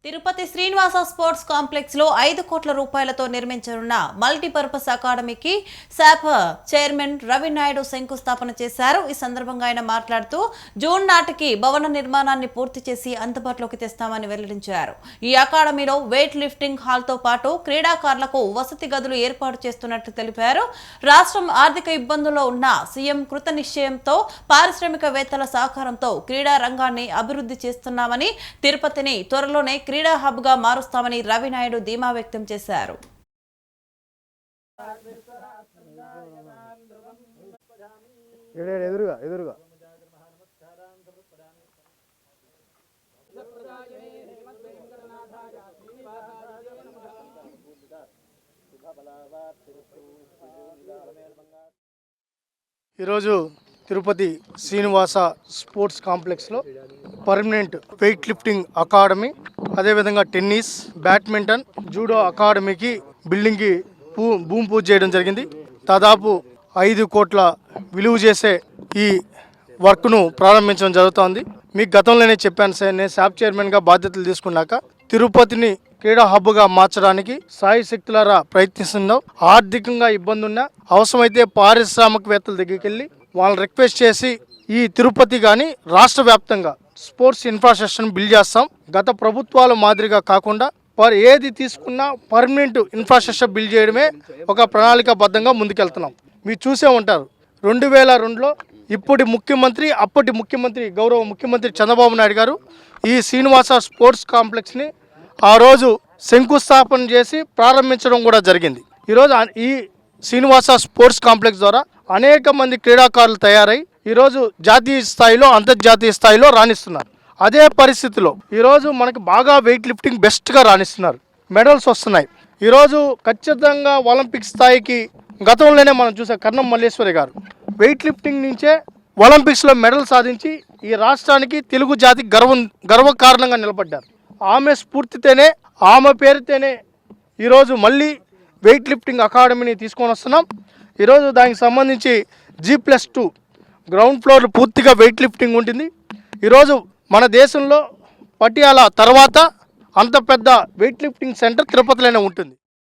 Tirupati Srinivasa sports complex లో 5 కోట్ల రూపాయలతో నిర్మించనున్న మల్టీపర్పస్ అకాడమీకి శాప్ చైర్మన్ రవి నాయుడు శంకుస్థాపన చేశారు. ఈ సందర్భంగా ఆయన మాట్లాడుతూ జూన్ నాటికి భవన నిర్మాణాన్ని పూర్తి చేసి అందుబాటులోకి తెస్తామని వెల్లడించారు. ఈ అకాడమీలో వెయిట్ లిఫ్టింగ్ హాల్ తో పాటు క్రీడాకారులకు వసతి గదులు ఏర్పాటు చేస్తున్నట్లు తెలిపారు. రాష్ట్రం ఆర్థిక ఇబ్బందుల్లో ఉన్న సీఎం కృత నిశ్చయంతో పారిశ్రామికవేత్తల సహకారంతో క్రీడా రంగాన్ని అభివృద్ధి చేస్తున్నామని, తిరుపతిని త్వరలోనే క్రీడా హబ్ గా మారుస్తామని రవి నాయుడు ధీమా వ్యక్తం చేశారు. ఈరోజు తిరుపతి శ్రీనివాస స్పోర్ట్స్ కాంప్లెక్స్లో పర్మనెంట్ వెయిట్ లిఫ్టింగ్ అకాడమీ, అదేవిధంగా టెన్నిస్, బ్యాడ్మింటన్, జూడో అకాడమీకి బిల్డింగ్కి భూమి పూజ చేయడం జరిగింది. దాదాపు 5 కోట్ల విలువ చేసే ఈ వర్క్ను ప్రారంభించడం జరుగుతోంది. మీకు గతంలోనే చెప్పాను సార్, నేను శాప్ చైర్మన్గా బాధ్యతలు తీసుకున్నాక తిరుపతిని క్రీడా హబ్గా మార్చడానికి సాయి శక్తులారా ప్రయత్నిస్తున్నాం. ఆర్థికంగా ఇబ్బంది ఉన్నా అవసరమైతే పారిశ్రామికవేత్తల దగ్గరికి వెళ్ళి వాళ్ళని రిక్వెస్ట్ చేసి ఈ తిరుపతి కానీ రాష్ట్ర వ్యాప్తంగా స్పోర్ట్స్ ఇన్ఫ్రాస్ట్రక్చర్ని బిల్డ్ చేస్తాం. గత ప్రభుత్వాల మాదిరిగా కాకుండా ఏది తీసుకున్నా పర్మనెంట్ ఇన్ఫ్రాస్ట్రక్చర్ బిల్డ్ చేయడమే ఒక ప్రణాళికాబద్ధంగా ముందుకెళ్తున్నాం. మీరు చూసే ఉంటారు, 2002లో ఇప్పటి ముఖ్యమంత్రి, అప్పటి ముఖ్యమంత్రి గౌరవ ముఖ్యమంత్రి చంద్రబాబు నాయుడు గారు ఈ శ్రీనివాస స్పోర్ట్స్ కాంప్లెక్స్ని ఆ రోజు శంకుస్థాపన చేసి ప్రారంభించడం కూడా జరిగింది. ఈరోజు ఈ శ్రీనివాస స్పోర్ట్స్ కాంప్లెక్స్ ద్వారా అనేక మంది క్రీడాకారులు తయారై ఈరోజు జాతీయ స్థాయిలో, అంతర్జాతీయ స్థాయిలో రాణిస్తున్నారు. అదే పరిస్థితిలో ఈరోజు మనకు బాగా వెయిట్ లిఫ్టింగ్ బెస్ట్గా రాణిస్తున్నారు, మెడల్స్ వస్తున్నాయి. ఈరోజు ఖచ్చితంగా ఒలింపిక్ స్థాయికి గతంలోనే మనం చూసాం. కర్ణం మల్లేశ్వరి గారు వెయిట్ లిఫ్టింగ్ నుంచే ఒలింపిక్స్లో మెడల్ సాధించి ఈ రాష్ట్రానికి, తెలుగు జాతికి గర్వకారణంగా నిలబడ్డారు. ఆమె స్ఫూర్తితోనే, ఆమె పేరుతోనే ఈరోజు మళ్ళీ వెయిట్ లిఫ్టింగ్ అకాడమీని తీసుకొని వస్తున్నాం. ఈరోజు దానికి సంబంధించి G+2 గ్రౌండ్ ఫ్లోర్ పూర్తిగా వెయిట్ లిఫ్టింగ్ ఉంటుంది. ఈరోజు మన దేశంలో పటియాలా తర్వాత అంత పెద్ద వెయిట్ లిఫ్టింగ్ సెంటర్ తిరుపతిలోనే ఉంటుంది.